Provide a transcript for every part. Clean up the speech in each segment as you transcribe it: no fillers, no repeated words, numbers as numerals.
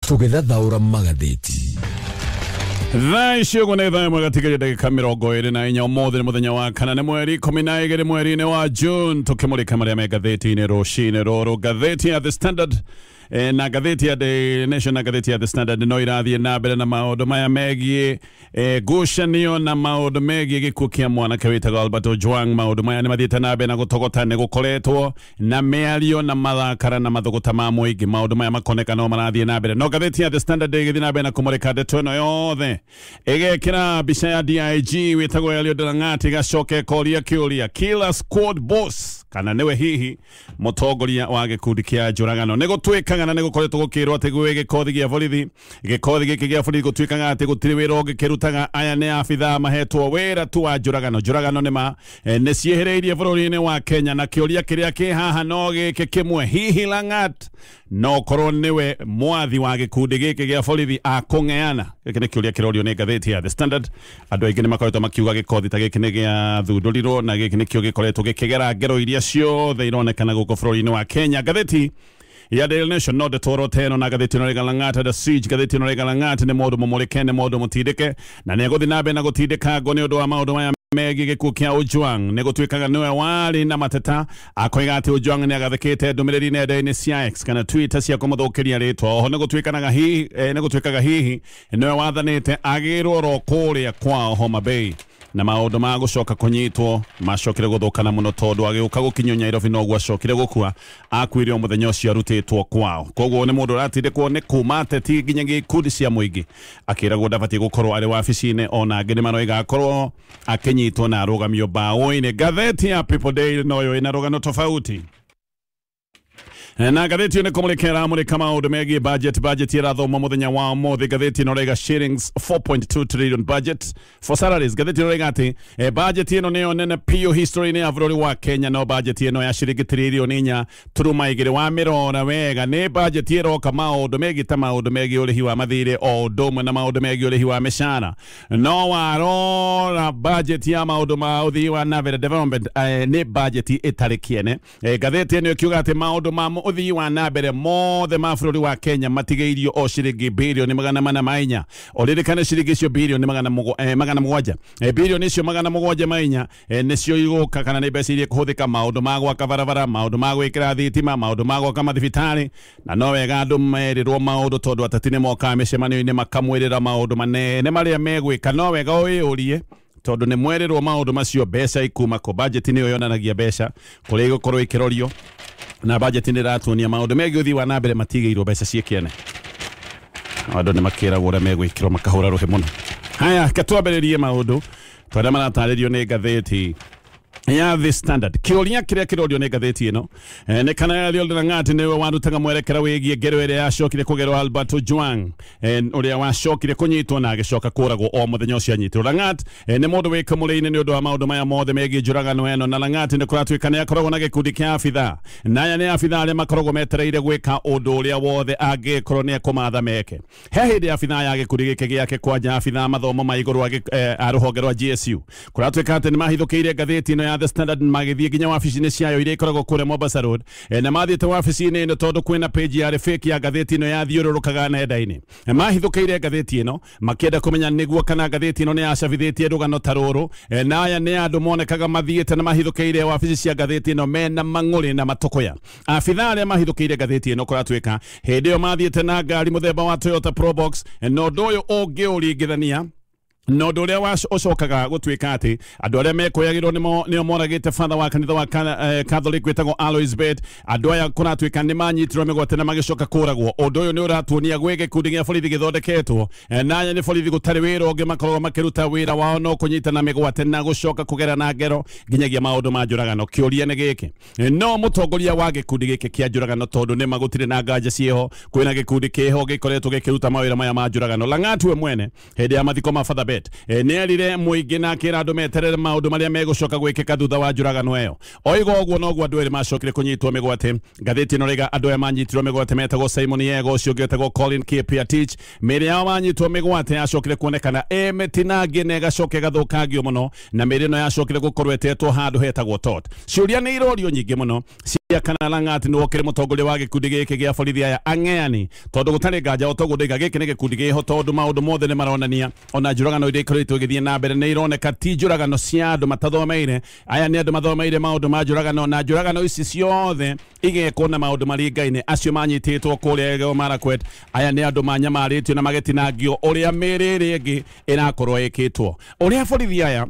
Tũgĩthathaũra magathĩti. Thaa icio gũnetha mwagatika ndagĩka 24 ũmũthĩ nĩ mũthenya wa kana nĩ mweri 12 mweri-inĩ wa June tũkĩmũrĩka marĩa me ngathĩti-inĩ rũcinĩ rũrũ. Ngathĩti ya The Standard na ngathĩti ya The Nation na ngathĩti ya The Standard no irathiĩ na mbere na maũndũ maya megiĩ ngucanio na maũndũ megiĩ gĩkuũ kĩa mwanake wĩtagwo Albert Ojwang. Maũndũ maya nĩ mathiĩte na mbere na gũtogota nĩ gũkoretwo na mĩario na mathakara na mathogota ma mũingĩ. Maũndũ maya makoneka no marathiĩ na mbere, no ngathĩti ya The Standard ĩgĩthiĩ na mbere na kũmũrĩka ndeto ĩno yothe ĩgekĩra mbica ya DIG wĩtagwo Eliud Lang'ati gacoke koria kĩũria Killer Squad Boss kana nĩwe hihi mũtongoria wa gĩkundi kĩa njũragano. Nĩ gũtuĩkaga na nĩ gũkoretwo gũkĩrwo atĩ gwĩ gĩkothi gĩa borithi, gĩkothi gĩkĩ gĩa borithi gũtuĩkaga atĩ gũtirĩ wĩra ũngĩkĩrutaga. Aya nĩ abithaa mahetwo wĩra tu wa njũragano. Njũragano nĩ ciĩhĩrĩirie bũrũri-inĩ wa Kenya, na kĩũria kĩrĩa kĩ haha no gĩkĩ kĩmwe, hihi Lang'ati no korwo nĩwe mwathi wa gĩkundi gĩkĩ gĩa borithi akũng'eana? Gĩkĩ nĩ kĩũria kĩrorio nĩ ngathĩti ya The Standard. Andũ aingĩ nĩ makoretwo makiuga gĩkothi ta gĩkĩ nĩ gĩa thundũrirwo na gĩkĩ nĩkĩo gĩkoretwo gĩkĩgera ngero iria ciothe ironekana gũkũ bũrũri-inĩ wa Kenya. Ngathĩti ya Daily Nation no ndetoro teno na gathĩti ĩno rĩga Lang'ati The Siege. Gathĩti ĩno rĩga Lang'ati nĩ mũndũ mũmũrĩke, nĩ mũndũ mũtindĩke, na nĩ egũthiĩ na mbere na gũtindĩkangwo nĩ ũndũ wa maũndũ maya megiĩ gĩkuũ kĩa Ojwang. Nĩ gũtuĩkaga nĩwe warĩ na mateta akoiga atĩ Ojwang nĩ agathĩkĩte ndũmĩrĩri nenda-inĩ cia X kana Twitter cia kũmũthũkĩria rĩtwa. Oho nĩ gũtuĩkaga hihi nĩwe wathanĩte agĩrwo ro kũrĩa kwao Homa Bay, na maũndũ ma gũcoka kũnyitwo macokire gũthũkana mũno tondũ agĩũka gũkinywo Nairobi noguo acokire gũkua, akuire o mũthenya ũcio arutĩtwo kwao. Koguo nĩ mũndũ ũratindĩkwo nĩ kuma ateti nginya gĩkundi cia mũingĩ, akĩragwo ndabatiĩ gũkorwo arĩ wabici-inĩ, ona angĩ nĩ maroiga akorwo akĩnyitwo na arũgamio mbaũ-inĩ. Ngathĩti ya People Daily noyo ĩna rũgano tofauti, na gathĩti nĩ kũmũrĩkĩra maũndũ megiĩ budget ĩrathoma mũthenya wa ũmũthĩ. Gathĩti ĩno rĩga shillings 4.2 trillion budget for salaries. Gathĩti ĩno rĩga atĩ budget ĩno nĩyo nene piũ history-inĩ ya bũrũri wa Kenya, no budget ĩno ya ciringi tiririoni 4.2 wa mĩrora wega nĩ budget ĩroka maũndũ megiĩ ta maũndũ megiĩ ũrĩhi wa mathirĩ o ũndũ ũmwe na maũndũ megiĩ ũrĩhi wa mĩcara. No warora budget ya maũndũ ma ũthii wa na mbere development nĩ budget ĩtarĩ kĩene. Gathĩti ĩno ĩkiuga atĩ maũndũ ma ũthii wa na mbere mothe ma bũrũri wa Kenya matigĩirio o ciringi birioni 404. Olĩrĩkana ciringi icio birioni 700 birioni icio 704 nĩcio igũka kana nĩ mbeca iria kũhũthĩka maũndũ ma gwaka barabara, maũndũ ma gwĩkĩra thitima, maũndũ ma gwaka mathibitarĩ. Na no wega andũ merĩrwo maũndũ tondũ ateti nĩ mokaga mĩcemanio-inĩ makamwĩrĩra maũndũ manene marĩa megwĩka. No wega ũyũrie tondũ nĩ mwerĩrwo maũndũ macio mbeca ikuma kũ. Budget nĩyo yonanagia mbeca kũrĩa igũkorwo ikĩrorio, na budget nĩ ratuonia maũndũ megiĩ ũthii wa na mbere matigĩirwo mbeca ciĩkĩene. Andũ nĩ makĩragwo ũrĩa megwĩkĩrwo makahũra rũhĩ mũno. Haya, katwambĩrĩrie maũndũ tondũ maratarĩrio nĩ ngathĩti ya The Standard. Kĩũria kĩrĩa kĩrorio nĩ ngathĩti ĩno nĩ kana Eliud Lang'ati nĩwe warutaga mwerekera wĩgiĩ ngero ĩrĩa yacokire kũgerwo Albert Ojwang, ũrĩa wacokire kũnyitwo na agĩcoka kũragwo o mũthenya ũcio anyitirwo. Lang'ati nĩ mũndũ wĩ kamũrĩ-inĩ nĩ ũndũ wa maũndũ maya mothe megiĩ njũragano ĩno, na Lang'ati nĩ kũratuĩka nĩ akoragwo na gĩkundi kĩa abithaa, na aya nĩ abithaa arĩa makoragwo metereire gwĩka ũndũ ũrĩa wothe angĩkorwo nĩ ekũmatha meke. He hĩndĩ abithaa ya gĩkundi gĩkĩ gĩake kwanja abithaa mathomo ma igũrũ a rũhonge rwa GSU kũratuĩka atĩ nĩ mahithũkĩire ngathĩti ĩno ya The Standard, magĩthiĩ nginya wabici-inĩ ciayo iria ikoragwo kũrĩa Mombasa Road, na mathiĩte wabici-inĩ ĩno tondũ kwĩna page ya fake ya ngathĩti ĩno yathiũrũrũkaga nenda-inĩ. Mahithũkĩire ngathĩti ĩno makĩenda kũmenya nĩguo kana ngathĩti ĩno nĩ yacabithĩtie rũgano ta rũrũ, na aya nĩ andũ monekaga mathiĩte na mahithũkĩire wabici cia ngathĩti ĩno mena mang'ũrĩ na matũkũya. Abithaa arĩa mahithũkĩire ngathĩti ĩno kũratuĩka hĩndĩ ĩyo mathiĩte na ngari mũthemba wa Toyota Probox, na ũndũ ũyũ ũngĩũringithania no ũndũ ũrĩa ũcokaga gũtuĩka atĩ andũ arĩa mekũyagĩrwo nĩo moragĩte father wa kanitha wa Catholic wĩtagwo Alois Bet. Andũ aya kũratuĩka nĩ manyitirwo mĩgwate na magĩcoka kũragwo. Ũndũ ũyũ nĩ ũratuonia gwĩ gĩkundi gĩa borithi gĩthondeketwo, na aya nĩ borithi gũtarĩ wĩra ũngĩ makoragwo makĩruta wĩra wao no kũnyitana mĩgwate na gũcoka kũgera na ngero nginyagia maũndũ ma njũragano. Kĩũria nĩ gĩkĩ, no mũtongoria wa gĩkundi gĩkĩ kĩa njũragano, tondũ nĩ magũtirĩ na nganja ciĩho, kwĩna gĩkundi kĩho gĩkoretwo gĩkĩruta mawĩra maya ma njũragano. Lang'ati we mwene hĩndĩ ya mathiko ma Father Bet Gazette nerire muingi na kira andu meterere maundu maria megucoka gwikika thutha wa njuragano iyo oigo oguo noguo andu eri macokire kunyitwo migwate ngatheti ino rega andu aya manyitirwo migwate metagwo Simon Yego ucio ungi wetagwo Colin Kipiatich miri yao manyitwo migwate acokire kuonekana emetinangi na igacoka igathukangio muno na miri ino yacokire gukorwo etetwo handu hetagwo tot ciuria ni irorio nyingi muno cia kana Lang'at ni wokire mutongoria wa gikundi giki gia borithi aya ang'eani tondu gutari nganja otogudiga giki ni gikundi giho tondu maundu mothe ni maronania ona njuragano iria ikoretwo igithie na mbere ni ironeka ti njuragano cia andu matathomeire aya ni andu mathomeire maundu ma njuragano na njuragano ici ciothe igekwo na maundu maringaine acio manyititwo kuria Elgeyo Marakwet aya ni andu manyamaritio na magetinangio uria miriri ingi irakorwo ikitwo uria borithi aya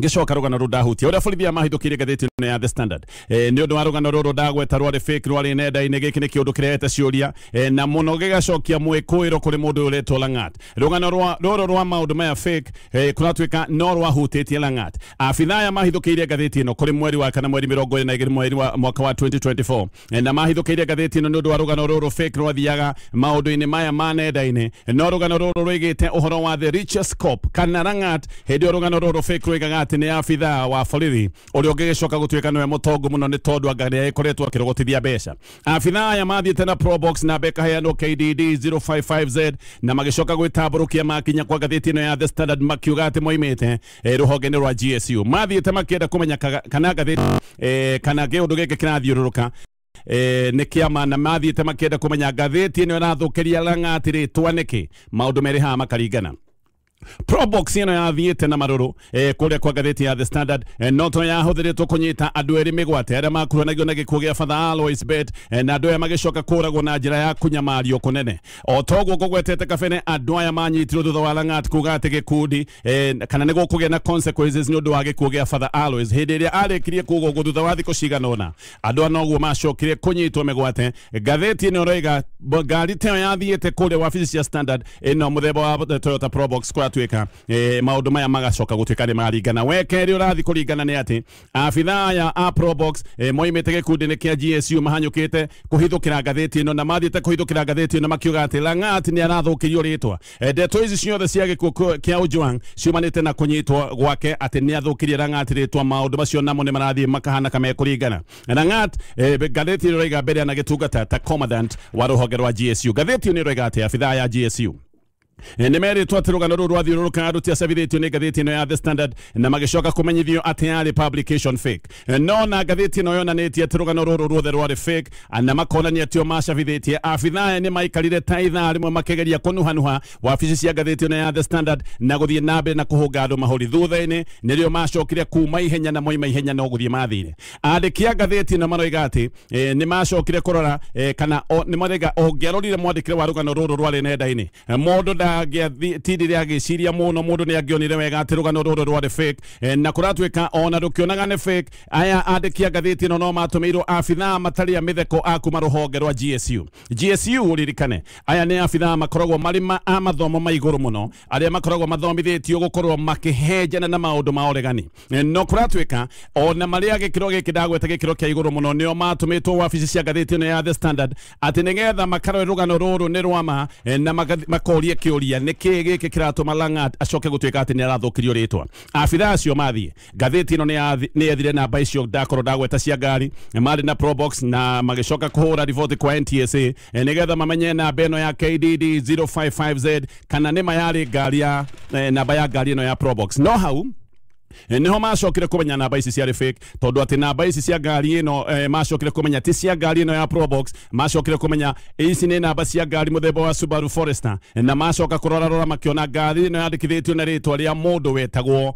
gicoka rugano rudahutia uria borithi mahithukire ngatheti ya The Standard ni undu wa rugano ruru ndagweta rwari fake rwari nenda-ini giki ni kiundu kirete ciuria na muno gigacokia mwikuiro kuri mundu uretwo Lang'at rugano ruru rwa maundu maya fake kunatuika no rwahutitie Lang'at abithaa aya mahithukire ngatheti ino kuri mweri wa kana mweri 22 mweri wa mwaka wa 2024 na mahithukire ngatheti ino ni undu wa rugano ruru fake rwathiaga maundu-ini maya ma nenda-ini no rugano ruru rwigite uhoro wa the richest cop kana Lang'at hindi rugano ruru fake rwigaga ni abithaa wa borithi uria ungigicoka gutuika niwe mutongo muno ni tondu anga ikoretwo akirogotithia mbeca abithaa aya mathiite na Probox na beka heano KDD 055Z na magicoka gwitamburukia makinya kwa ngatheti ino ya The Standard makiuga ati moimite ruhonge-ini rwa GSU mathiite makienda kumenya kana ngatheti kana giundu giki kirathiururuka ni kiama na mathiite makienda kumenya ngatheti ino irathukiria Lang'at ritwa niki maundu meri ha makaringana Probox ino yathiite na maruru kuria kwa ngatheti ya The Standard noto yahuthiritwo kunyita andu eri migwate aria makuranagio na gikuo gia Father Alois Bet na andu aya magicoka kuragwo na njira ya kunyamario kunene otoguo kugwetete kabene andu aya manyitirwo thutha wa Lang'at kuga ati gikundi kana ni gukugia na consequences ni undu wa gikuo gia Father Alois hindi iria arikirie kuga uguo thutha wa thiko ciganona andu aya noguo macokire kunyitwo migwate ngatheti ino roiga ngari teo yathiite kuria wabici cia Standard ino muthemba wa Toyota Probox tuika maundu maya magacoka gutuika ni maringana wekeri urathi kuringana ni ati abithaa aya a Probox moimite gikundi-ini kia GSU mahanyukite kuhithukira ngatheti ino na mathiite kuhithukira ngatheti ino makiuga ati Lang'at ni arathukirio ritwa ndeto ici ciothe cia gikuo kia Ojwang ciumanite na kunyitwo gwake ati ni athukirie Lang'at ritwa maundu macio namo ni marathie makahana kame kuringana Lang'at ngatheti ino roiga mbere na gitungata ta commandant wa ruhonge rwa GSU ngatheti ino roiga ati abithaa ya GSU ni meritwo ati rugano ruru rwathiururuka andu ti acabithitio ni ngatheti ino ya The Standard na magicoka kumenyithio ati yari publication fake no na ngatheti ino yonanitie ati rugano ruru ruothe rwari fake na makonania atio macabithitie abithaa ni maikarire ta ithaa rimwe makigeria kunuhanuha wabici cia ngatheti ino ya The Standard na guthie na mbere na kuhunga andu mahuri thutha-ini nirio macokire kuma ihenya na moima ihenya no guthie mathire andiki a ngatheti ino maroiga ati ni macokire kurora kana ni marega ongiarorire mwandikire wa rugano ruru rwari nenda-ini mundu tidiria agiciria muno mundu ni agionire wega ati rugano ruru rwari fake na kuratuika ona rukionaga ni fake aya andikia ngatheti ino no matumirwo abithaa matari a mitheko akuma ruhonge rwa GSU uririkane aya ni abithaa makoragwo marima a mathomo ma iguru muno aria makoragwo mathomithitio gukorwo makihenjana na maundu ma uregani no kuratuika ona maria gikiro giki ndagweta gikiro kia iguru muno nio matumitwo wabici cia ngatheti ino ya The Standard ati nigetha makarore rugano ruru ni rwama na makorie kiuria niki giki kiratuma Lang'at acoke gutuika ati ni arathukirio ritwa abithaa acio mathie ngatheti ino ni ethire namba icio ndakorwo ndagweta cia ngari mari na Probox na magicoka kuhura riboti kwa NTSA nigetha mamenye namba ino ya KDD 055Z kana nima yari ngari ya namba ya ngari ino ya Probox no hau niho macokire kumenya namba ici ciari fake tondu ati namba ici cia ngari ino macokire kumenya ti cia ngari ino ya Probox macokire kumenya ici ni namba cia ngari muthemba wa Subaru Forester na macoka kurora makiona ngari ino yandikithitio na ritwa ria mundu wetagwo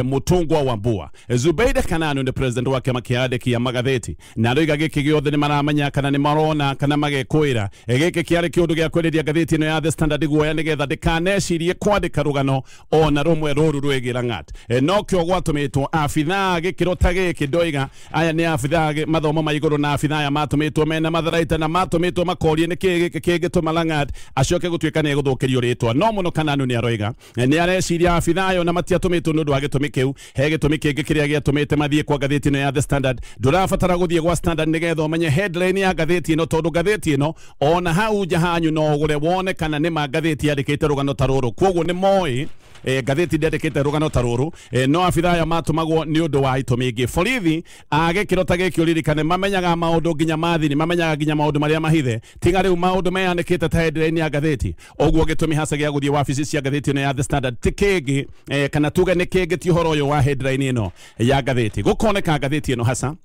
Mutungwa wa Mbua Zubeida Kananu ni president wa kiama kia andikia magatheti na roiga giki giothe ni maramenya kana ni marona kana magekwira giki kiari kiundu gia kwereria ngatheti ino ya The Standard guoya nigetha ndikanecirie kwandika rugano ona rumwe ruru rwigi Lang'at no kyo gwatumitwo abithaa gikiro ta giki ndoiga aya ni abithaa mathomo ma iguru na abithaa ya matumitwo mena matharaita na matumitwo makorie ni kiki kigituma Lang'at acoke gutuika ni guthukirio ritwa no muno Kananu ni aroiga ni areciria abithaa yo na matiatumitwo nundu wa gitumi kiu he gitumi kingi kiria giatumite mathie kwa ngatheti ino ya The Standard ndurabatara guthie gwa Standard nigetha umenye headline ya ngatheti ino tondu ngatheti ino ona hau jahanyu no gure wone kana ni ma ngatheti yandikite rugano ta ruru kwoguo ni moi gatheti ndendekete rugano taruru no abitha ya matumagwo ni undu wa itumi ingi borithi age kirota giki uririkane mamenyaga maundu nginya mathini mamenyaga nginya maundu maria mahithe tiga riu maundu meandikite ta headline ya gatheti oguo gitumi hasa gia guthie wabici cia gatheti no ya The Standard tikigi kana tuga ni kigi ti horo yo wa headline ino ya gatheti gukoneka gatheti ino hasa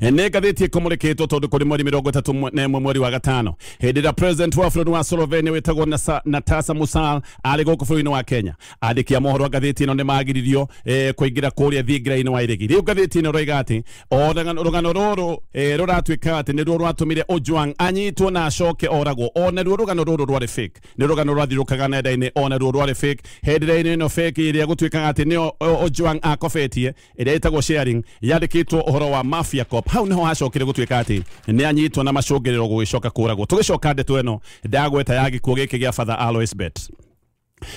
ne gatheti ikomureketwo tondu kuri mweri 31 mweri wa gatano hindira president wa bũrũri wa Slovenia wetagwo Natasa Musal ari gũkũ bũrũri-inĩ wa Kenya andĩki a mohoro gatheti ino nĩ magiririo kũingĩra kũrĩa thingira-inĩ wa iregi rĩu gatheti ino roiga atĩ rũgano rũrũ rũratuĩka atĩ nĩruo rwatũmire Ojwang anyitwo na acoke oragwo ona ruo rũgano rũrũ rwarĩ fake nĩ rũgano rwathirũkaga nenda-inĩ ona ruo rwarĩ fake headline ino fake ĩrĩa gũtuĩkaga atĩ nĩyo Ojwang akobetie ĩrĩa ĩtagwo sharing yandĩkĩtwo ũhoro wa mafia hau niho hacokire gutuika ati ni anyitwo na macungiriro gugicoka kuragwo tugicoka ndeto eno ndagweta ya gikuo giki gia Father Alois Bet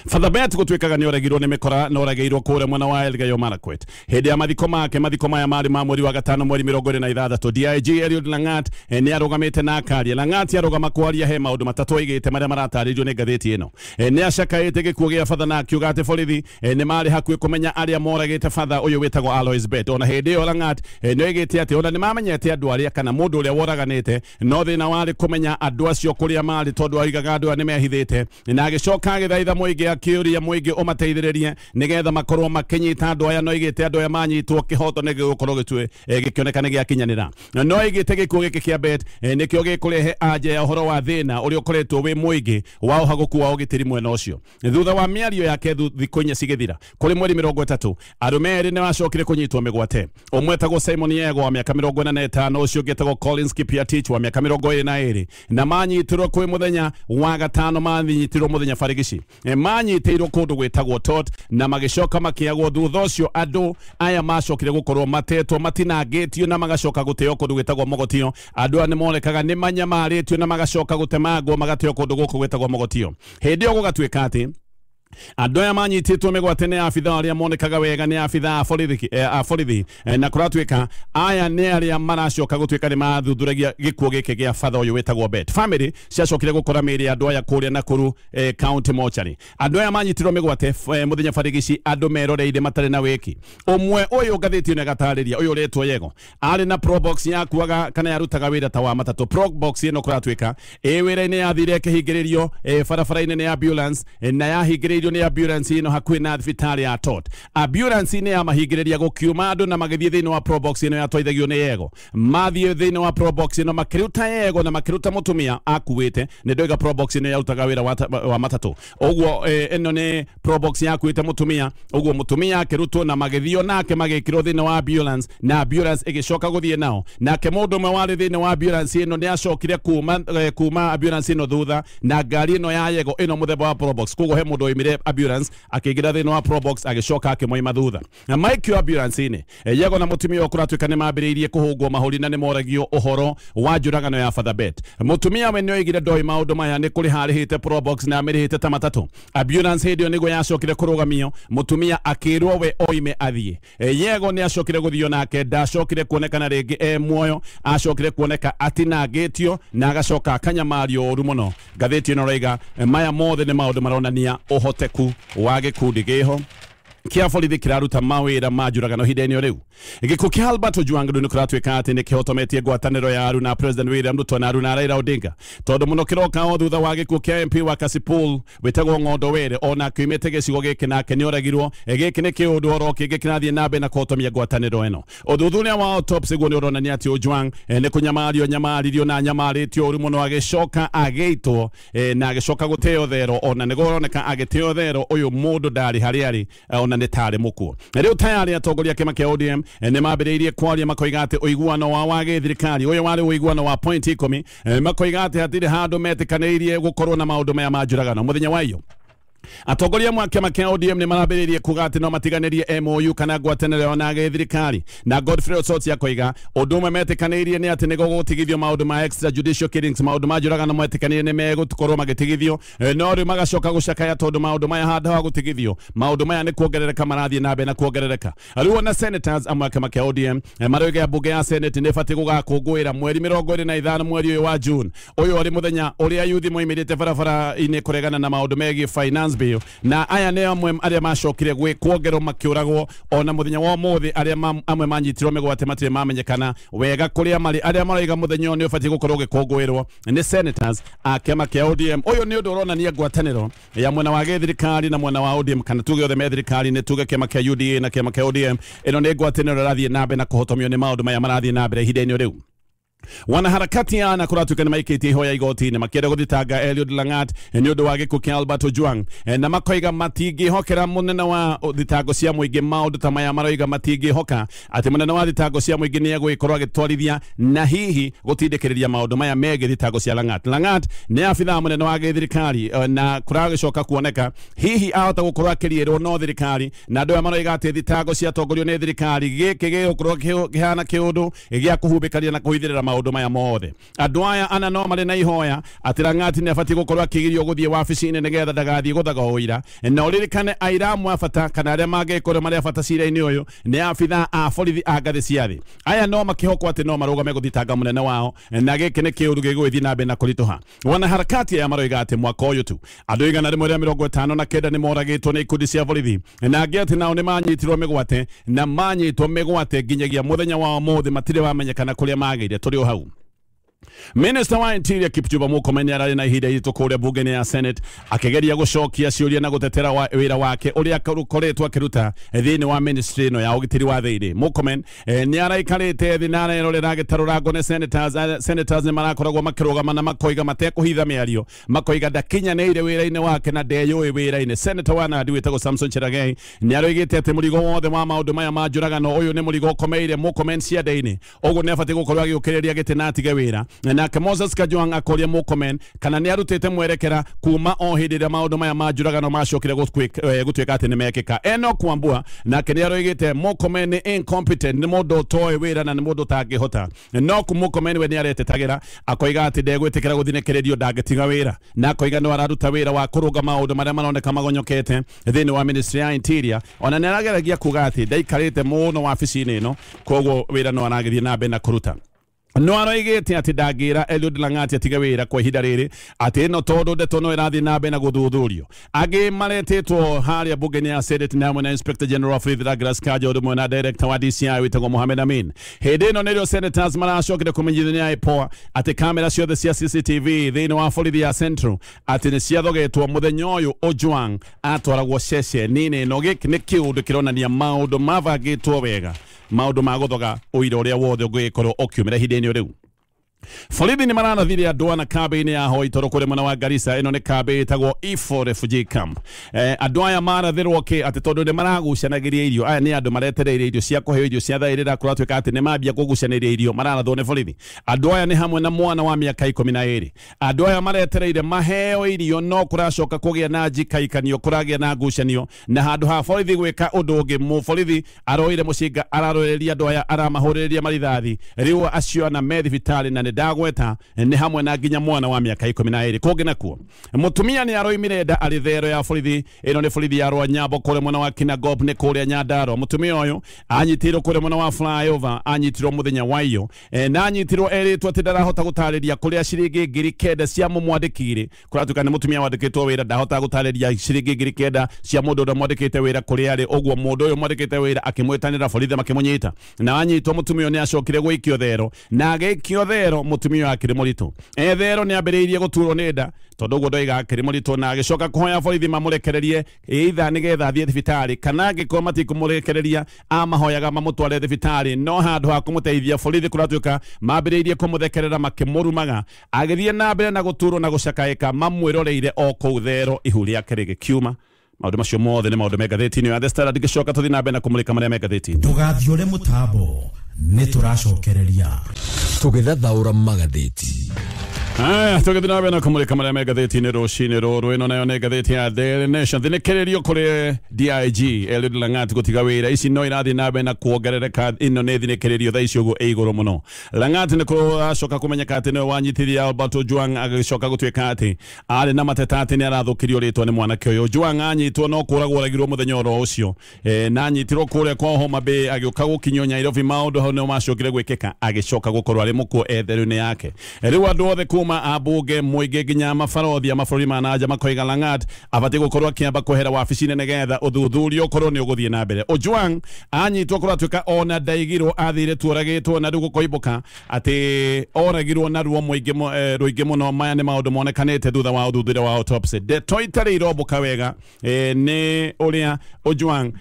Father Bet gutuikaga ni oragirwo ni mikora na orageirwo kure mwana wa Elgeyo Marakwet hindi ya mathiko maya mari ma mweri wa gatano mweri 26 DIG Eliud Langat ni arugamite na akaria Langat arugama kwaria he maundu matatu aigite maria marataririo ni gatheti ino ni acakaite gikuo gia Father na kiuga ati borithi ni mari hakui kumenya aria moragite Father uyu wetagwo Alois Bet ona hindi yo Langat ni oigite ati ona ni mamenyete andu aria kana mundu uria woraganite no thina wari kumenya andu acio kuria mari tondu aigaga andu ni mehithite na agicoka agithaitha muingi akiuria muingi umateithiririe nigetha makorwo makinyita andu aya no igite andu aya manyitwo kihoto ni gukorwo gitwe gikionekane giakinyanira no igite gikuo giki kia Bet nikio gikurehe anja ya uhoro wa thina uria ukoretwo wi muingi wa uhaguku wa ugitiri mwena ucio thutha wa miario yake thikũ inya cigithira kuri mweri 30 arume eri ni wacokire kunyitwo migwate umwe tagwo Simon Yego wa miaka 45 ucio getagwo Collins Kipiatich wa miaka 22 na manyitirwo kwi muthenya wa gatano manyitirwo muthenya barigici manyitirwo kundu gwetagwo Tot na magicoka makiagwo thutha ucio andu aya macokire gukorwo matetwo matinangitio na magacoka guteo kundu gwetagwo Mogotio andu ani monekaga ni manyamaritio na magacoka gutemangwo magateo kundu guku gwetagwo Mogotio hindi yo gugatuika ati andu aya manyititwo migwate ni abitha aria monekaga wega ni abitha a borithi na kuratuika aya ni aria maracoka gutuika ni mathuthuragia gikuo giki gia Father uyu wetagwo Bet family ciacokire gukora miri andu aya kuria na kuru county mortuary andu aya manyitirwo migwate muthenya barigici andu meroreire matare na wiki umwe uyu gatheti ni gatariria uyu retwo Yego ari na probox yakuaga kana yarutaga wira ta wa matatu probox ino kuratuika wira-ini yathire kihingiririo barabara-ini ni ambulance na yahingiririo ni ambulance ino hakuhi na thibitari ya Tot ambulance ni ya mahingiriria gukiuma andu na magithie thiini wa probox ino yatwaithagio ni Yego mathie thiini wa probox ino makiruta Yego na makiruta mutumia akuite ni ndoiga probox ino yarutaga wira wa matatu uguo ino ni probox yakuite mutumia uguo mutumia akirutwo na magithio nake magikirwo thiini wa ambulance na ambulance igicoka guthie nao nake mundu mwe wari thiini wa ambulance ino ni acokire kuma ambulance ino thutha na ngari ino ya Yego ino muthemba wa probox kuguo he mundu oimire ambulance akigira thiini wa probox agicoka akimoima thutha na maikio ambulance ini Yego na mutumia okuratuika ni mambiriirie kuhungwo mahuri na ni moragio uhoro wa njuragano ya Father Bet mutumia we ni oigire ndoi maundu maya ni kuri harihite probox na amirihite ta matatu ambulance hidio nigo yacokire kurugamio mutumia akirwo we oime athie Yego ni acokire guthio nake ndacokire kuonekana ringi muoyo acokire kuoneka atinangitio na agacoka akanyamario uru muno gatheti ino roiga maya mothe ni maundu maronania uhoteku wa gikundi giho kia borithi kiraruta mawira ma njuragano hindeni riu gikuo kia Albert Ojwang ni kuratuika ati ni kihotometie ngwataniro ya Aruna President William Ruto na Aruna Raila Odinga tondu muno kiroka o thutha wa gikuo kia MP wa Kasipul wetagwo Ng'ondo Were ona kiumite gicigo giki nake ni oragirwo giki ni kiundu oro kingi kirathie nambe na kuhotomia ngwataniro eno uthuthuria wa autopsy guo ni uronania ati Ojwang ni kunyamaririo na nyamaritio uru muno agicoka ageitwo na agicoka guteo thero ona ni guroneka agiteo thero uyu mundu ndari hariari ona ni tare mukuo riu tayari atongoria kima kia ODM ni mambiriirie kwaria makoiga ati uiguano wa wage thirikari uyu wari uiguano wa point 10 makoiga ati hatiri handu metikanirie gukorwo na maundu maya ma njuragano muthenya wa iyo atongoria mwake makia ODM ni marambiririe kuga ati no matiganirie MOU kana ngwataniro na thirikari na Godfrey Osotsi akoiga undu metikanirie ni ati ni gugutigithio maundu ma extrajudicial killings maundu ma njuragano metikanirie ni megukorwo magitigithio no ri magacoka gucakaya tondu maundu maya handa wa gutigithio maundu maya ni kuongerereka marathie nambe na kuongerereka riu na senators amwake makia ODM maroiga bunge ya Senate ni fati gugakungwira mweri 25 mweri wa June uyu ori muthenya uria yuthi moimirite barabara ine kuregana na maundu megi finance biyo na aya ne amwe aria macokire gwe kuongerwo makiuragwo ona muthenya wa muthi aria amwe manyitirwo migwate matire mamenyekana wega kuria mari aria maraiga muthenya ni ubati gukorwo gikongwirwo ni senators a kiama kia ODM uyu ni undu urona ni ngwataniro ya mwena wa githirikari na mwena wa ODM kana tuge othe methirikari ni tuge kiama kia UDA na kiama kia ODM ino ni ngwataniro rathie nambe na kuhotomio ni maundu maya marathie nambe ihinda-ini riu wanaharakati ana kuratuka ni maikiti hoya igoti ni makienda guthitanga Eliud Langat ni undu wa gikuo kia Albert Ojwang na makoiga matingi hokera munene wa thitango cia muingi maundu ta maya maroiga matingi hoka ati munene wa thitango cia muingi ni egwikorwo agitwarithia na hihi gutindikiriria maundu maya mege thitango cia Langat ni afitha munene wa githirikari na kuragicoka kuoneka hihi ahota gukorwo akiriirwo no thirikari na andu maroiga ati thitango cia tongorio ni thirikari giki gigukorwo kihana kiundu gia kuhubikaria na kuhithirira maundu maya mothe andu aya ana no mari na ihoya ati Langat ni afati gukorwo akigirio guthie wabici-ini nigetha ndagathie guthaga uira na uririkane aira mwafata kana aria mangekore mari afata cira-ini uyu ni afitha a borithi a ngathi cia thi aya no makihokwo ati no marugame guthitanga munene wao na giki ni kiuru gigwithi nambe na kurituha wana harakati ya maroiga ati mwaka uyu tu andu 159 ni moragitwo ni ikundi cia borithi na angi ati nao ni manyitirwo migwate na manyitwo migwate nginyagia muthenya wa muthi matire wamenyekana kuria magire turi hau Minister wa Interior Kipchumba Murkomen arari na ihinda iritu kuria bunge-ini ya Senate akigeria gucokia ciuria na gutetera wira wake uria koretwo akiruta thiini wa ministry no ya ugitiri wa thiini Murkomen ni araikarite thi na arerorera agitarura ngone senators ni marakoragwo makirugama na makoiga matekuhitha miario makoiga ndakinyanĩire wira-ini wake na ndeyũĩ wira-ini Senator wa Nandi witagwo Samson Cherargei ni aroigite ati murigo wothe wa maundu maya ma njuragano uyu ni murigo ukomeire Murkomen ciande-ini uguo ni abati gukorwo agiukiriria giti na atige wira nake Moses Kajwang akoria Murkomen kana ni arutite mwerekera kuma o hindi ria maundu maya majuragano macokire gutwika ati ni mekika Enoch Wambua nake ni aroigite Murkomen ni incompetent ni mundu toy wira na ni mundu tangihota Enoch Murkomen we ni aretetagira akoiga ati ndegwitikira guthinikirerio ndangitiga wira na akoiga no araruta wira wa kuruga maundu maria maroneka magonyokete thiini wa ministry ya Interior ona ni arageragia kuga ati ndaikarite muno wabici-ini ino koguo wira no aragithie nambe na kuruta no aroigite ati ndagira Eliud Langat atiga wira kwa ihinda riri ati no tondu ndeto no irathi nambe na guthuthurio agi maretetwo haria bunge-ini ya Senate na mwena Inspector General of Douglas Kanja udu mwena Director wa DCI witagwo Mohamed Amin hindi ino nirio senators maracokire kumenyithania IPOA ati kamera ciothe cia CCTV thiini wa borithi ya Central ati ni ciathogetwo muthenya uyu Ojwang atwaragwo ceceni-ini ino giki ni kiundu kironania maundu mavagitwo wega maundu ma guthoga uira uria wothe ungikorwo ukiumira ihinda-ini riu borithi ni maranathire andu ana kambi-ini ya Hoi Toro kuri mwena wa Garissa ino ni kambi itagwo Ifo Refugee Camp andu aya marathirwo ki ati tondu ni maragucanagiria irio aya ni andu maretereire irio cia kuheo irio cia thairira kuratwika ati ni mambia kugucaniria irio maranathwo ni borithi andu aya ni hamwe na mwana wa miaka 12 andu aya maretereire maheo irio no kuracoka kugia na njikaikanio kuragia na ngucanio na handu ha borithi gwika undu ungi mu borithi aroire mucinga araroreria andu aya aramahuriria marithathi riu acio na methibitari na ndagweta ni hamwe na nginya mwana wa miaka 12 kungi nakuo mutumia ni aroimire nda ari thero ya borithi ino ni borithi ya Rwanyambo kure mwena wa Kinangop ni kuria Nyandarua mutumia uyu anyitirwo kure mwena wa flyover anyitirwo muthenya wayo na anyitirwo eritwo ati ndarahota gutariria kuria ciringi ngiri 9 cia mumwandikire kuratuka ni mutumia wandikitwo wira ndahota gutariria ciringi ngiri 9 cia mundu uria mwandikite wira kuria ari uguo mundu uyu mwandikite wira akimwetanira borithi makimunyita na anyitwo mutumia ni acokire gwikio thero na agikio thero mutumia akiri muritu thero ni ambiriirie guturwo ni nda tondu guo ndoiga akiri muritu na agicoka kuhoya borithi mamurekererie either nigetha thie thibitari kana angiko matikumurekereria amahoyaga mamutware thibitari no handu ha kumuteithia borithi kuratuika mambiriirie kumuthekerera makimurumaga agithie na mbere na guturwo na gucakaika mamwiroreire o kou thero ihuria kirigi kiuma maundu macio mothe ni maundu megatheti-ini ya The Standard gicoka tuthi na mbere na kumulika maria megatheti-ini ndugathiore mutambo ni turacokereria tugithathaura magatheti tugithii na mbere na kumulika maria megatheti-ini rucini ruru ino nayo ni ngatheti ya Daily Nation thinikirerio kuri DIG Eliud Langat gutiga wira ici no irathi na mbere na kuongerereka ino ni thinikirerio tha icio guo iguru muno Langat ni kuracoka kumenyeka ati ni wanyitithia Albert Ojwang agicoka gutuika ati ari na mateta ati ni arathukirio ritwa ni mwanake uyu Ojwang anyitwo no kuragwo ragirwo muthenya oro ucio na anyitirwo kuria kwa Homa Bay agioka gukinyo Nairobi maundu hau no macokire gwikika agicoka gukorwo ari mukuo etheru-ini yake riu andu othe kuma abuge muige ginya mafarodhi amafurori manaja makoiga Langat abati gukorwa kiamba kohera wabici-inĩ nigetha uthuthurio korwo ni uguthie na mbere. Ojwang anyitwo korwo atuika ona ndaigirwo athire tuoragitwo na riu gukoibuka ati oragirwo na ruo ruingi muno. Maya ni maundu monekanite thutha wa uthuthuria wa autopsy. Ndeto itari irombuka wega ni uria Ojwang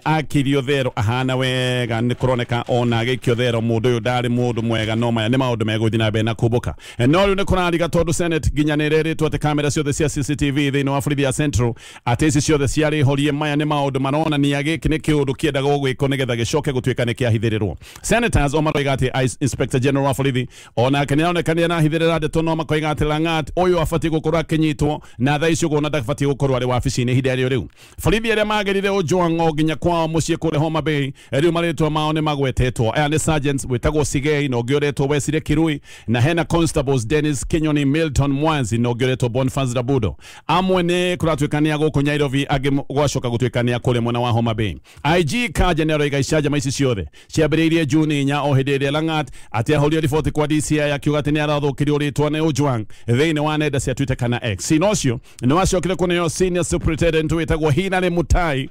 akirio thero ahana wega ni kuroneka ona gikio thero mundu uyu ndari mundu mwega. No maya ni maundu meguthie na mbere na kubuka no riu ni kurariga tondu Senate ginyanereretwo ati kamera ciothe cia CCTV thiini wa borithi ya Central ati ici ciothe ciari horie. Maya ni maundu marona ni agiki ni kiundu kiendaga gwiko nigetha gicoke gutuika ni kiahithirirwo. Senators omaroiga ati Inspector General wa borithi ona kaniaonekania na hithirira ndeto no makoiga ati Langat uyu abati gukorwo akinyitwo na thaa icio gona ndabati gukorwo ari wabici-inĩ ihinda rĩo rĩu. Borithi arĩa magerire Ojwang o nginya kwao mũciĩ kũrĩa Homa Bay rĩu marĩtwa mao nĩ magwetetwo. Aya nĩ sergeants wĩtagwo Sigei na ũngĩ ũretwo Wesley Kirui na hena constables Dennis Kinyoni, Milton Mwanzi na ũngĩ ũretwo Boniface Rabudo. Amwe nĩ kũratuĩkania gũkũ Nairobi, angĩ gwacoka gũtuĩkania kũrĩa mwena wa Homa Bay. IG Kaja nĩ aroiga icanjama ici ciothe ciambĩrĩirie Juni 4 o hĩndĩ ĩrĩa Langat atĩ ahorio riboti kwa DCI akiuga atĩ nĩ arathũkĩrio rĩtwa nĩ Ojwang thĩinĩ wa nenda cia Twitter kana X. Sina ũcio nĩ wacokire kũneo senior superintendent wĩtagwo Hilary Mutai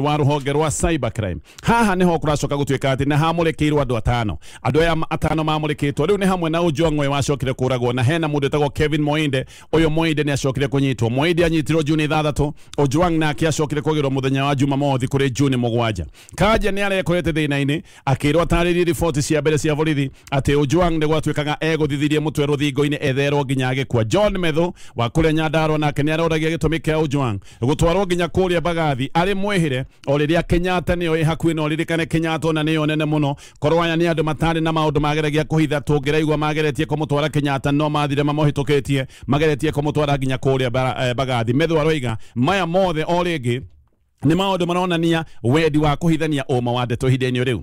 wa rũhonge rwa cybercrime. Haha nĩho kũracoka gũtuĩka atĩ nĩ hamũrĩkĩirwo andũ atano. Andũ aya atano mamũrĩkĩtwo rĩu nĩ hamwe na Ojwang ũyũ wacokire kũragwo na hena mũndũ wĩtagwo Kevin Moinde. Ũyũ Moinde nĩ acokire kũnyitwo. Moinde anyitirwo Juni 6, Ojwang nake acokire kũgĩrwo mũthenya wa Jumamothi kũrĩ Juni 7. Kaja nĩ arekorete thĩna-inĩ akĩrwo atarĩrie riboti cia mbere cia borithi atĩ Ojwang nĩ gwatuĩkaga egũthithirie mũtwe rũthingo-inĩ etherwo nginya agĩkua. John Methu wa kũrĩa Nyandarua nake nĩ aroragia gĩtũmi kĩa Ojwang gũtwarwo nginya kũrĩa Bagathi arĩ mwĩhĩre o rĩrĩa Kenyatta nĩyo ĩ hakuhĩ na ririkane Kenyatta ona nĩyo nene mũno. Korwo aya nĩ andũ matarĩ na maũndũ mageragia kũhitha tũngĩraigua mageretie kũmũtwara Kenyatta no mathire mamũhĩtũkĩtie mageretie kũmũtwara nginya kũrĩa Bagathi. Methu aroiga maya mothe o rĩngĩ nĩ maũndũ maronania wendi wa kũhithania ũma wa ndeto ihinda-inĩ rĩu.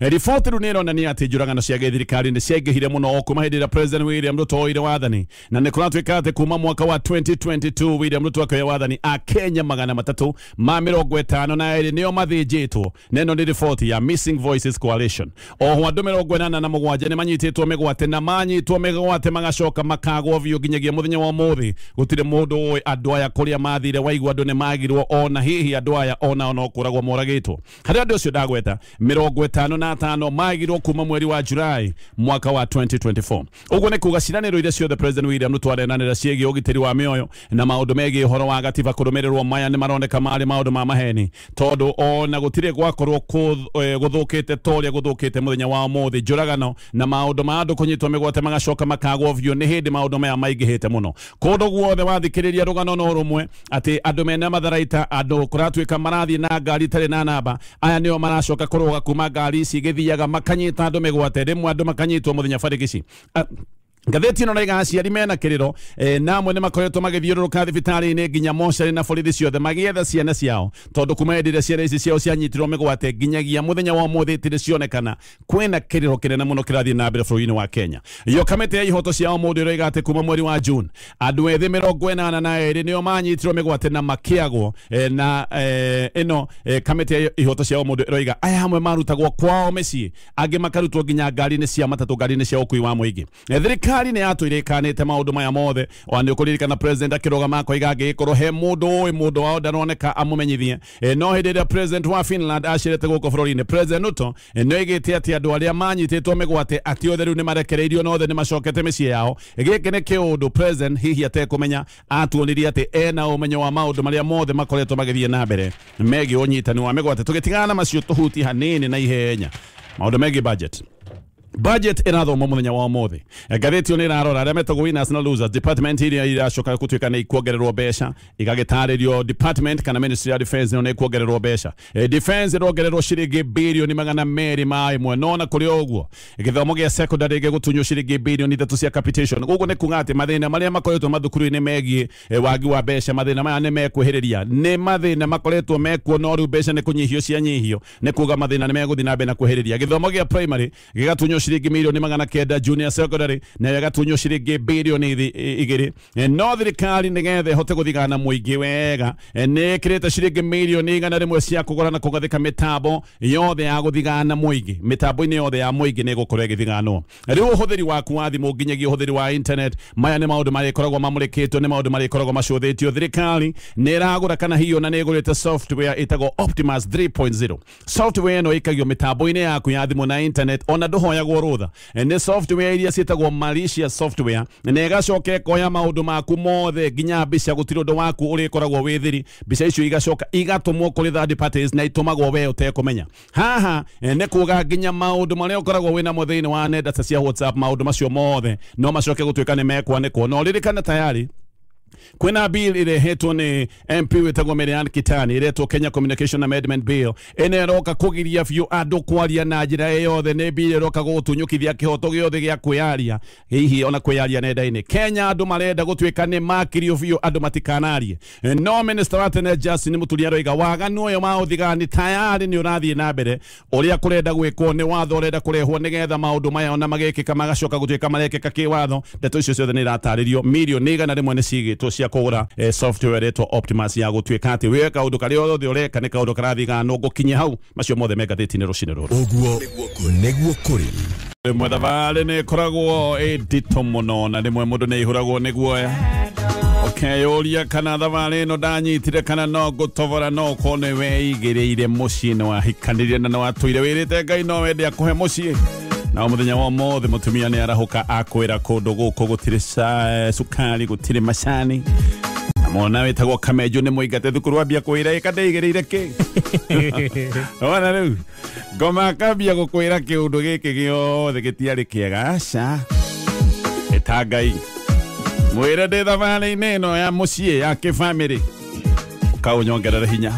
Riboti rĩu nĩ ĩronania atĩ njũragano cia gĩthirikari nĩ ciaingĩhire mũno o kuma hĩndĩ ĩrĩa President William Ruto oire wathani na nĩ kũratuĩka atĩ kuma mwaka wa 2022 William Ruto akĩoya wathani Akenya 352 nĩo mathĩnjĩtwo. Na ĩno nĩ riboti ya Missing Voices Coalition. Oho andũ 87 nĩ manyitĩtwo mĩgwate na manyitwo mĩgwate magacoka makagwo biũ nginyagia mũthenya wa ũmũthĩ gũtirĩ mũndũ ũĩ andũ aya kũrĩa mathire. Waigua andũ nĩ magirwo ona hihi andũ aya ona kũragwo moragĩtwo. Harĩ andũ ũcio ndagweta 55 magirwo kuma mweri wa Julai mwaka wa 2024. Uguo nĩ kuga ciranĩro iria ciothe President William Ruto arenanĩra ciĩgiĩ ũgitĩri wa mĩoyo na maũndũ megiĩ ũhoro wa gatiba kũrũmĩrĩrwo maya nĩ maroneka marĩ maũndũ ma maheni tondũ ona gũtirĩ gwakorwo gũthũkĩte torĩa gũthũkĩte mũthenya wa ũmũthĩ. Njũragano na maũndũ ma andũ kũnyitwo mĩgwate magacoka makagwo biũ nĩ hĩndĩ maũndũ maya maingĩhĩte mũno. Kũndũ guothe wathikĩrĩria rũgano no rũmwe atĩ andũ mena matharaita andũ kũratuĩka marathiĩ na ngari itarĩ na namba. Aya nĩo maracoka kũrũga kuma ngari ici igĩthiaga makanyita andũ mĩgwate rĩmwe andũ makanyitwo mũthenya barigici. Ngathĩti ĩno nĩiga aciari mena kĩrĩro na amwe nĩ makoretwo magĩthiũrũrũka thibitarĩ-inĩ nginya mocarĩ na borithi ciothe magĩetha ciana ciao tondũ kuma hĩndĩ ĩrĩa ciana ici ciao cianyitirwo mĩgwate nginyagia mũthenya wa ũmũthĩ itirĩ cionekana. Kwĩna kĩrĩro kĩnene mũno kĩrathiĩ na mbere bũrũri-inĩ wa Kenya. Yo kamĩtĩ ya ihoto cia mũndũ ĩroiga atĩ kuma mweri wa June andũ ethĩ 82 nĩo manyitirwo mĩgwate na makĩagwo na ĩno kamĩtĩ ya ihoto cia mũndũ ĩroiga aya hamwe marutagwo kwao mĩciĩ angĩ makarutwo nginya ngari-inĩ cia matatũ ngari-inĩ cia ũkui wa mũingĩ. Thirikari nĩ yatũirĩkanĩte maũndũ maya mothe ona nĩ ũkũririkana president akĩrũgama akoiga angĩgĩkorwo he mũndũ wao ndaroneka amũmenyithie. No hĩndĩ ĩrĩa president wa Finland acirĩte gũkũ bũrũri-inĩ President Ruto nĩ oigĩte atĩ andũ arĩa manyitĩtwo mĩgwate atĩ othe rĩu nĩ marekereirio na othe nĩ macokete mĩciĩ yao. Gĩkĩ nĩ kĩũndũ president hihi atekũmenya atuonirie atĩ ena ũmenyo wa maũndũ marĩa mothe makoretwo magĩthiĩ na mbere megiĩ ũnyitani wa mĩgwate. Tũgĩtigana na macio tũhuti hanini na ihenya maũndũ megiĩ budget irathoma mũthenya wa ũmũthĩ. Ngathĩti ĩno ĩrarora arĩa metagwo winners na losers. Department iria iracoka gũtuĩka nĩ ikuongererwo mbeca igagĩtarĩrio department kana ministry ya defense nĩ ikuongererwo mbeca. Defense ĩrongererwo ciringi birioni 200 no na kũrĩ ũguo gĩthomo gĩa secondary gĩgũtunywo ciringi birioni 3 cia capitation. Ũguo nĩ kuga atĩ mathĩna marĩa makoretwo mathukuru-inĩ megiĩ wagi wa mbeca mathĩna maya nĩ mekwĩhĩrĩria. Nĩ mathĩna makoretwo mekuo no rĩu mbeca nĩ kũnyihio cianyihio nĩ kuga mathĩna nĩ megũthiĩ na mbere na kwĩhĩrĩria. Gĩthomo gĩa primary gĩgatunywo gatunywo ciringi milioni 900 junior secondary na gatunywo ciringi bilioni 2 no thirikari nigethe hote guthigana muingi wega ni kirete ciringi milioni 100 cia kugura na kugathika mitambo yothe ya guthigana muingi mitambo-ini yothe ya muingi ni gukorwo igithiganwo riu uhuthiri waku wa thimu nginyagia uhuthiri wa internet maya ni maundu marikoragwo mamurikitwo ni maundu marikoragwo macuthitio thirikari ni iragura kana hiyo na ni igurite software itagwo Optimus 3.0 software no ikagio mitambo-ini yaku ya thimu na internet ona nduhoyagwo rutha ni software iria cietagwo malicious software ni igacoka koya maundu maku mothe nginya mbica gutiri undu waku urikoragwo withiri mbica icio igacoka igatumwo kuri third parties na itumagwo we utekumenya haha ni kuga nginya maundu maria ukoragwo wina mo thiini wa nenda cia WhatsApp maundu macio mothe no macoke gutuika ni mekwaniko no ririkana tayari kwina bill irehetwo ni MP wetagwo Marian Kitani iretwo Kenya Communication Amendment Bill ene roka kugiria biu andu kwaria na njira yothe ni bill roka gutunyukithia kihoto giothe gia kwiaria hihi ona kwiaria nenda-ini Kenya andu marenda gutuika ni makirio biu andu matikanarie no minister wa tene Justin Muturi roiga waganu uyo mauthigani tayari ni urathie na mbere uria kurenda gwikwo ni watho urenda kurehwo nigetha maundu maya ona magikika magacoka gutuika marekeka kiwatho ndeto icio ciothe ni irataririo milioni 100 ni cigitwo cia kugura software etwo Optimus ya gutuika ati we kaundu karia othe ureka ni kaundu karathigana gukinya hau macio mothe megatheti-ini rucine ruru uguo neguo kuri rimwe thabarĩ nĩ ĩkoragwo ĩnditũ mũno na rĩmwe mũndũ nĩ ihũragwo nĩ guoya ũkeyũria kana thabarĩ ĩno ndanyitire kana no ngũtobora no ũkorwo nĩ weigĩrĩire mũciĩ nĩ wahikanĩrire na nĩ watũire wĩrĩte Ngai no wende akũhe mũciĩ na mũthenya wa mothe mũtumia nĩ arahũka akwĩra kũndũ gũkũ gũtirĩ cukari gũtirĩ macani mona wetagwo Kamejo nĩ mũingate thukuru ambia kwĩra ĩkandeigĩrĩire kĩ ona rĩu ngoma akambia gũkwĩra kĩũndũ gĩkĩ gĩothe gĩtiarĩ kĩega aca ĩta Ngai mwĩre ndĩ thabarĩ-inĩ ĩno ya mũciĩ ya kĩbamĩrĩ ũkaũnyongerera hinya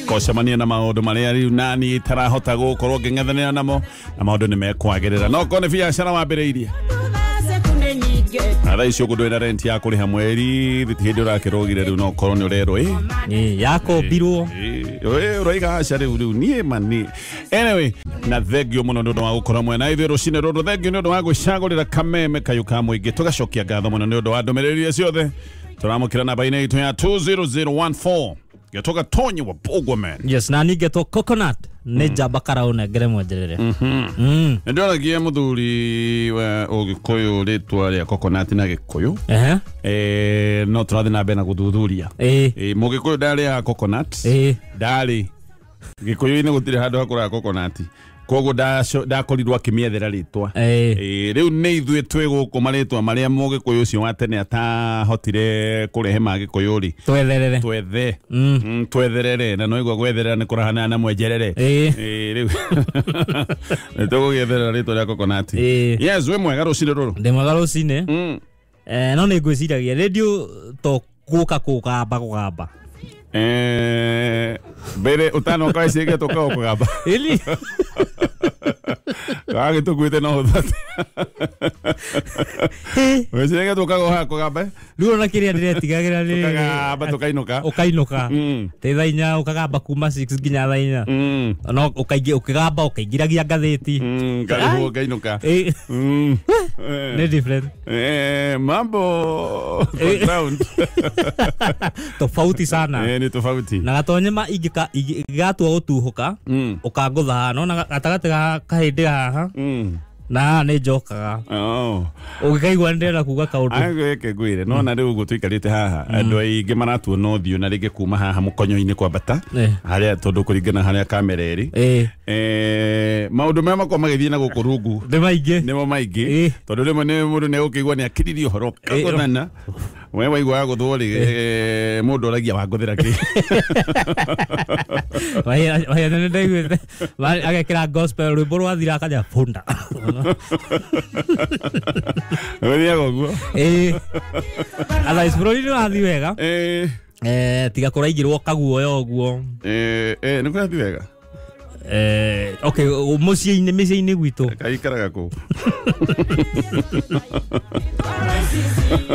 kocemania na maũndũ marĩa rĩu nani itarahota gũkorwo ngĩng'ethanĩra namo na maũndũ nĩ mekwagĩrĩra no korwo nĩ biacara wambĩrĩirie thaa icio ũguo ndwĩna rent ya kũrĩha mweri hĩndĩ ũrakĩrũgire rĩu no korwo nĩ ũrerwo yakombirwo ũroiga aca rĩu niĩ mani anyway na thengio mũno nĩ ũndũ wa gũkorwo mwena ithuĩ rũcinĩ rũrũ thengio nĩ ũndũ wa gwĩcagũrĩra kameme kayũ ka mũingĩ tũgacokia ngatho mũno nĩ ũndũ wa ndũmĩrĩri iria ciothe tũramũkĩra namba-inĩ itũ ya 20014 getoka Tony wa Bogwoman yes na nigetwo Coconut ne jamba karaone ngere mwenjerere ndio nagie muthuri wa Ogikuyu ritwa ria Coconut na Gikuyu no turathi na bena guthuthuria Mugikuyu ndari ya Coconut ndari Gikuyu-ini gutire handu hakura Coconut kogo ndakorirwo akimiethera ritwa riu ni ithuĩ twĩ gũkũ marĩtwa marĩa Mũgĩkũyũ ũcio wa tene atahotire kũrehe Magĩkũyũ ri twetherere na no igwa gwetherera nĩ kũrahana na mwenjerere riu nĩtũgũgĩetherera rĩtwa rĩa Coconut yes we mwega rũcinĩ rũrũ ndĩ mwega rũcinĩ no nĩ ngwĩciragia radio to kũgamba mbere utano kwa isege toka okugamba ili kage tukwite no thate wesege toka okugamba ndio na kiria ndiretigagira ni kagamba tukainuka ukainuka te thainya ukagamba kuma 6 nginya thainya no ukigamba ukaingiragia ngatheti ngariho ukainuka ni different mambo background tofauti sana ni tofauti na gatonyema igatua utuhuka ukangutha no na gatagate ga kahindi haha na nĩ njokaga ũgĩkaigua ndĩrenda kuga kaũndũ agwĩke ngwĩre no na rĩu gũtũikarĩte haha andũ aingĩ maratuona ũthiũ na rĩngĩ kuma haha mũkonyo-inĩ kwambata harĩa tondũ kũringana harĩa kamera ĩrĩ maũndũ marĩa makorwo magĩthiĩ na gũkũ rungu nĩmo maingĩ tondũ rĩmwe nĩ mũndũ nĩ ũkĩigua nĩ akiririe ũhoro kagũthana we waigua gũthwo rĩ mũndũ ũragia wangũthĩra kĩ wahĩa nĩ ndaiguĩte agekĩra gospel rwĩmbo rwathira akaja funda Wethiaga ũguo otherwise bũrũri nĩ ũrathiĩ wega tiga kũraigĩrwo kaguoya ũguo nĩ kũrathiĩ wega okay mĩciĩ-inĩ gwitũ kaikaraga kũ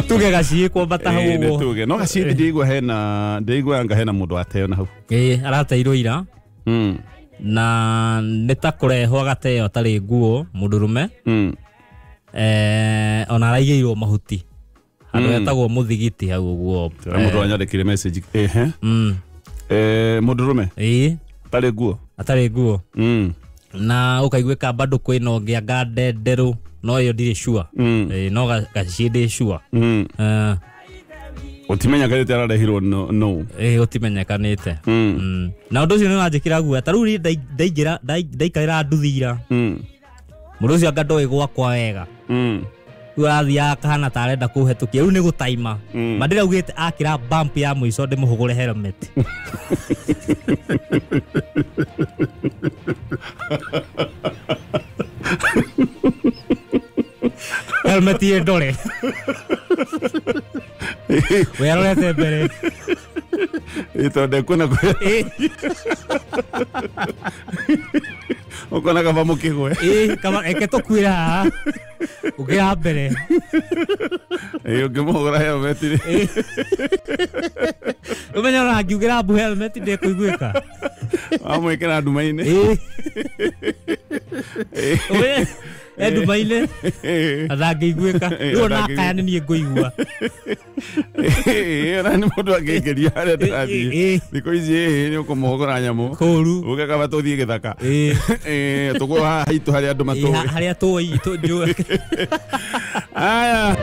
tuge gaciĩ kwambata hau ũguo tuge no gaciĩ ndĩigua anga hena mũndũ ateo na hau arateirwo ira na nitakũrehwo gateo tarĩ nguo mũndũrũme ona araigĩirwo mahuti handũ hetagwo mũthigiti hau ũguo mũndũ anyandĩkire message mũndũrũme tarĩ nguo atarĩ nguo na ũkaiguĩka bado kwĩna ũngĩanga ndenderũ no yo ndirĩ sure no gacindĩ sure utimenyekanĩte ararehirwo no utimenyekanĩte na ũndũ ũcio nĩ wanjĩkĩra guoya ta rĩu ndaikaĩra nduthira mũndũ ũcio anga ndoĩ gwakwa wega rĩu arathiaga kahana ta arenda kũhĩtũkia rĩu nĩ gũtaima mandĩra augĩte akĩra bump ya mũico ndĩmũhũgũre helmet helmet ye ndore werorete mbere itonde kuna kwe ukona kama mukigwe kama eketokwira ugira mbere ukimugura helmet umenya na ngiugira bu helmet ndekuiguika amwekera ndumaine ndumaine athangeiguĩka rĩu nakaya nĩ niĩ ngũigua ona nĩ mũndũ angĩngeria harĩa ndĩrathiĩ thikũ ici nĩ ũkũmũhũgũra nyamũ kũũru ũge kaba tũthiĩ gĩthaka tũgũ haha haitũ harĩa andũ matũĩ harĩa tũĩ njũĩ aya